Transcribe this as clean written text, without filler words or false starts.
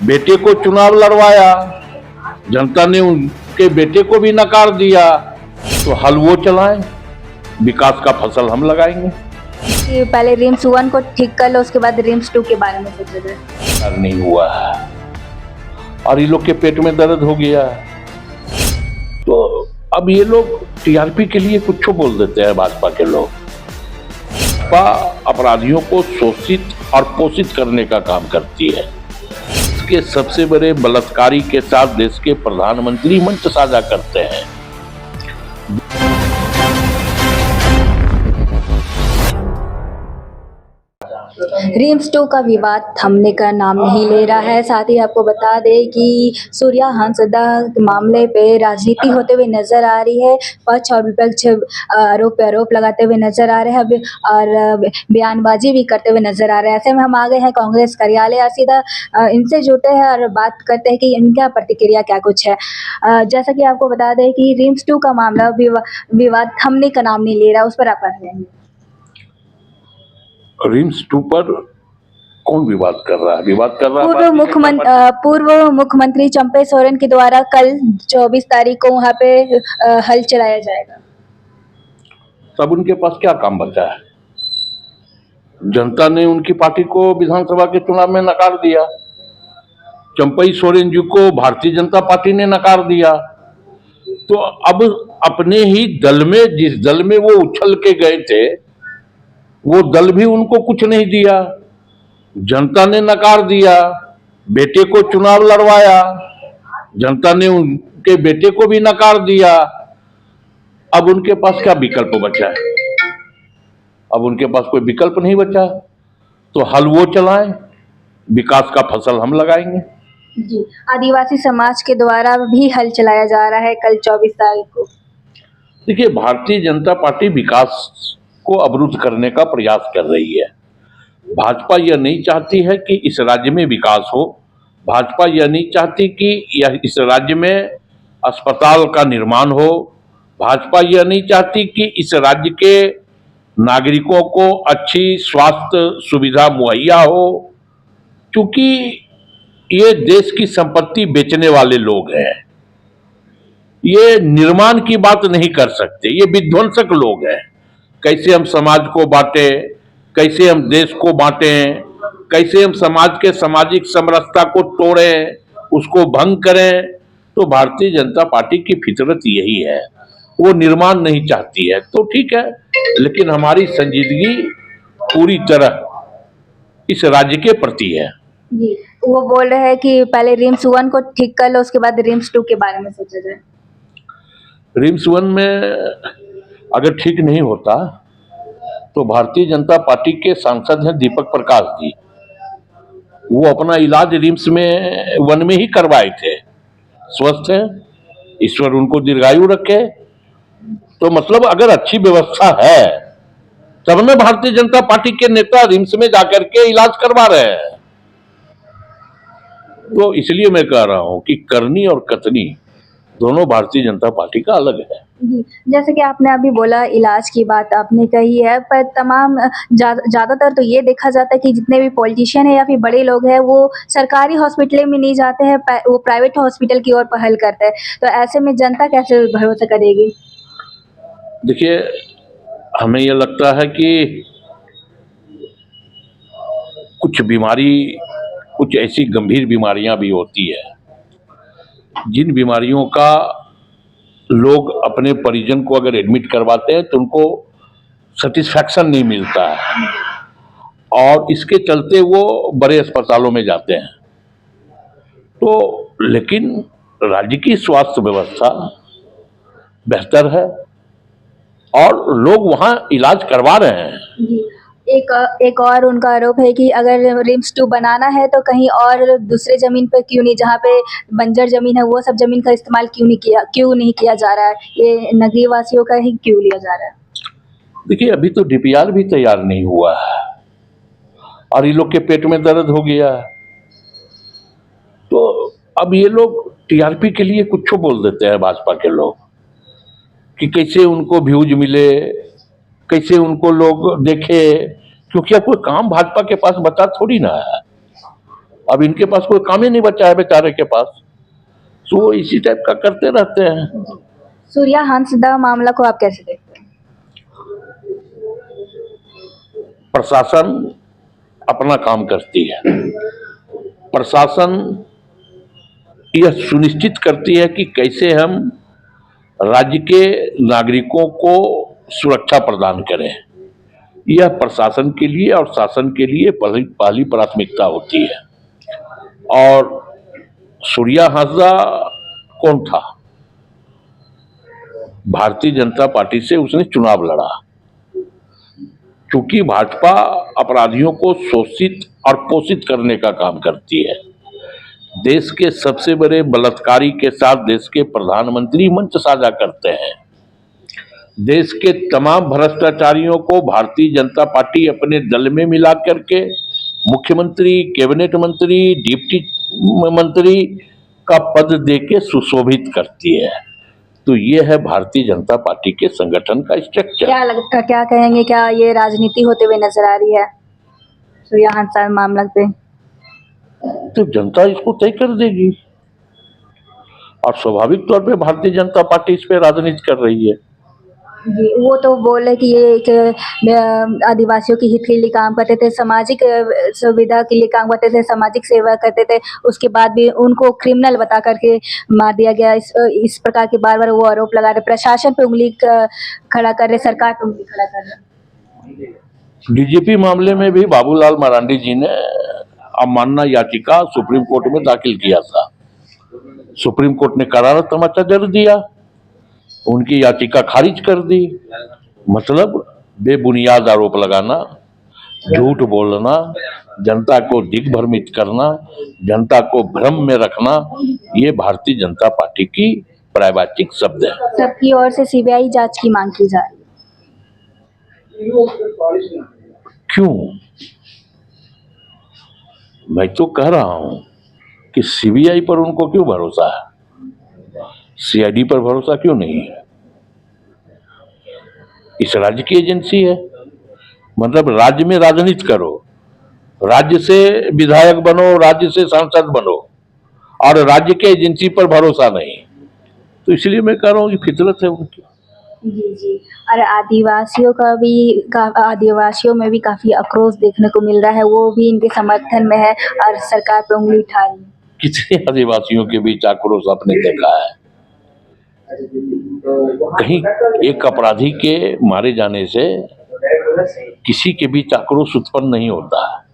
बेटे को चुनाव लड़वाया, जनता ने उनके बेटे को भी नकार दिया, तो हल वो चलाएं, विकास का फसल हम लगाएंगे। कि पहले रिम्स 1 को ठीक कर लो, उसके बाद रिम्स 2 के बारे में सोचा जाए। नहीं हुआ और ये लोग के पेट में दर्द हो गया, तो अब ये लोग टीआरपी के लिए कुछ बोल देते हैं। भाजपा के लोग भाजपा अपराधियों को शोषित और पोषित करने का काम करती है। इसके सबसे बड़े बलात्कारी के साथ देश के प्रधानमंत्री मंच साझा करते हैं। रिम्स 2 का विवाद थमने का नाम नहीं ले रहा है। साथ ही आपको बता दें कि सूर्या हंसदा मामले पे राजनीति होते हुए नजर आ रही है। पक्ष और विपक्ष आरोप लगाते हुए नजर आ रहे हैं और बयानबाजी भी करते हुए नजर आ रहे हैं। ऐसे में हम आ गए हैं कांग्रेस कार्यालय और सीधा इनसे जुड़ते हैं और बात करते हैं कि इनका प्रतिक्रिया क्या कुछ है। जैसा कि आपको बता दें कि रिम्स 2 का मामला विवाद थमने का नाम नहीं ले रहा, उस पर आप कह रहे हैं। रिम्स 2 पर कौन विवाद कर रहा है? विवाद कर रहा है पूर्व मुख्यमंत्री चंपे सोरेन के द्वारा कल 24 तारीख को वहां पे हल चलाया जाएगा। तब उनके पास क्या काम बचा है? जनता ने उनकी पार्टी को विधानसभा के चुनाव में नकार दिया, चंपई सोरेन जी को भारतीय जनता पार्टी ने नकार दिया, तो अब अपने ही दल में, जिस दल में वो उछल के गए थे, वो दल भी उनको कुछ नहीं दिया, जनता ने नकार दिया। बेटे को चुनाव लड़वाया, जनता ने उनके बेटे को भी नकार दिया। अब उनके पास क्या विकल्प बचा है? अब उनके पास कोई विकल्प नहीं बचा, तो हल वो चलाएं, विकास का फसल हम लगाएंगे। जी, आदिवासी समाज के द्वारा भी हल चलाया जा रहा है कल 24 तारीख को। देखिए, भारतीय जनता पार्टी विकास को अवरुद्ध करने का प्रयास कर रही है। भाजपा यह नहीं चाहती है कि इस राज्य में विकास हो। भाजपा यह नहीं चाहती कि इस राज्य में अस्पताल का निर्माण हो। भाजपा यह नहीं चाहती कि इस राज्य के नागरिकों को अच्छी स्वास्थ्य सुविधा मुहैया हो, क्योंकि ये देश की संपत्ति बेचने वाले लोग हैं। ये निर्माण की बात नहीं कर सकते, ये विध्वंसक लोग हैं। कैसे हम समाज को बांटें, कैसे हम देश को बांटें, कैसे हम समाज के सामाजिक समरसता को तोड़ें, उसको भंग करें, तो भारतीय जनता पार्टी की फितरत यही है। वो निर्माण नहीं चाहती है, तो ठीक है, लेकिन हमारी संजीदगी पूरी तरह इस राज्य के प्रति है। जी, वो बोल रहे हैं कि पहले रिम्स 1 को ठीक कर लो, उसके बाद रिम्स 2 के बारे में सोचा जाए। रिम्स 1 में अगर ठीक नहीं होता तो भारतीय जनता पार्टी के सांसद हैं दीपक प्रकाश जी, वो अपना इलाज रिम्स में 1 में ही करवाए थे, स्वस्थ हैं, ईश्वर उनको दीर्घायु रखे। तो मतलब अगर अच्छी व्यवस्था है तब में भारतीय जनता पार्टी के नेता रिम्स में जाकर के इलाज करवा रहे हैं। तो इसलिए मैं कह रहा हूं कि करनी और कतनी दोनों भारतीय जनता पार्टी का अलग है। जी, जैसे कि आपने अभी बोला इलाज की बात आपने कही है, पर तमाम ज़्यादातर तो ये देखा जाता है कि जितने भी पॉलिटिशियन है या फिर बड़े लोग हैं वो सरकारी हॉस्पिटल में नहीं जाते हैं, वो प्राइवेट हॉस्पिटल की ओर पहल करते हैं। तो ऐसे में जनता कैसे भरोसा करेगी? देखिए, हमें यह लगता है कि कुछ ऐसी गंभीर बीमारियां भी होती है जिन बीमारियों का लोग अपने परिजन को अगर एडमिट करवाते हैं तो उनको सेटिस्फैक्शन नहीं मिलता है, और इसके चलते वो बड़े अस्पतालों में जाते हैं। तो लेकिन राज्य की स्वास्थ्य व्यवस्था बेहतर है और लोग वहां इलाज करवा रहे हैं। जी, एक और उनका आरोप है कि अगर रिम्स 2 बनाना है तो कहीं और दूसरे ज़मीन पे क्यों नहीं, जहाँ पे बंजर ज़मीन है वो सब ज़मीन का इस्तेमाल क्यों नहीं किया जा रहा है, ये नगरीय वासियों का ही क्यों लिया जा रहा है? देखिए, अभी तो डीपीआर भी तैयार नहीं हुआ है और ये लोग के पेट में दर्द हो गया है, तो अब ये लोग टीआरपी के लिए कुछ बोल देते हैं। भाजपा के लोग कि कैसे उनको व्यूज मिले, कैसे उनको लोग देखे, क्योंकि अब कोई काम भाजपा के पास बचा थोड़ी ना है। अब इनके पास कोई काम ही नहीं बचा है बेचारे के पास, तो वो इसी टाइप का करते रहते हैं। सूर्या हंसदा मामला को आप कैसे देखते हैं? प्रशासन अपना काम करती है, प्रशासन यह सुनिश्चित करती है कि कैसे हम राज्य के नागरिकों को सुरक्षा प्रदान करें। यह प्रशासन के लिए और शासन के लिए पहली प्राथमिकता होती है। और सूर्या हांसदा कौन था? भारतीय जनता पार्टी से उसने चुनाव लड़ा। क्योंकि भाजपा अपराधियों को शोषित और पोषित करने का काम करती है। देश के सबसे बड़े बलात्कारी के साथ देश के प्रधानमंत्री मंच साझा करते हैं। देश के तमाम भ्रष्टाचारियों को भारतीय जनता पार्टी अपने दल में मिला करके मुख्यमंत्री, कैबिनेट मंत्री, डिप्टी मंत्री का पद देके सुशोभित करती है। तो ये है भारतीय जनता पार्टी के संगठन का स्ट्रक्चर। क्या कहेंगे, क्या ये राजनीति होते हुए नजर आ रही है सूर्या हंसदा मामला पे? तो जनता इसको तय कर देगी और स्वाभाविक तौर पे भारतीय जनता पार्टी इस पे राजनीति कर रही है। जी, वो तो बोले कि ये एक आदिवासियों के हित के लिए काम करते थे, सामाजिक सुविधा के लिए काम करते थे, सामाजिक सेवा करते थे। उसके बाद भी उनको क्रिमिनल बता करके मार दिया गया। इस प्रकार के बार-बार वो आरोप लगा रहे, प्रशासन पे उंगली खड़ा कर रहे, सरकार पे उंगली खड़ा कर रहे। डीजीपी मामले में भी बाबूलाल मरांडी जी ने अवमानना याचिका सुप्रीम कोर्ट में दाखिल किया था। सुप्रीम कोर्ट ने करारा तमाचा जड़ दिया, उनकी याचिका खारिज कर दी। मतलब बेबुनियाद आरोप लगाना, झूठ बोलना, जनता को दिग्भ्रमित करना, जनता को भ्रम में रखना, ये भारतीय जनता पार्टी की प्रायवाचिक शब्द है। सबकी ओर से सीबीआई जांच की मांग की जा रही है। क्यों? मैं तो कह रहा हूं कि सीबीआई पर उनको क्यों भरोसा है, सीआईडी पर भरोसा क्यों नहीं है? इस राज्य की एजेंसी है, मतलब राज्य में राजनीति करो, राज्य से विधायक बनो, राज्य से सांसद बनो, और राज्य के एजेंसी पर भरोसा नहीं। तो इसलिए मैं कह रहा हूं कि फितरत है उनकी। जी जी। और आदिवासियों में भी काफी आक्रोश देखने को मिल रहा है, वो भी इनके समर्थन में है और सरकार पे उंगली उठा रही है। कितने आदिवासियों के बीच आक्रोश आपने देखा है? कहीं एक अपराधी के मारे जाने से किसी के बीच आक्रोश उत्पन्न नहीं होता है।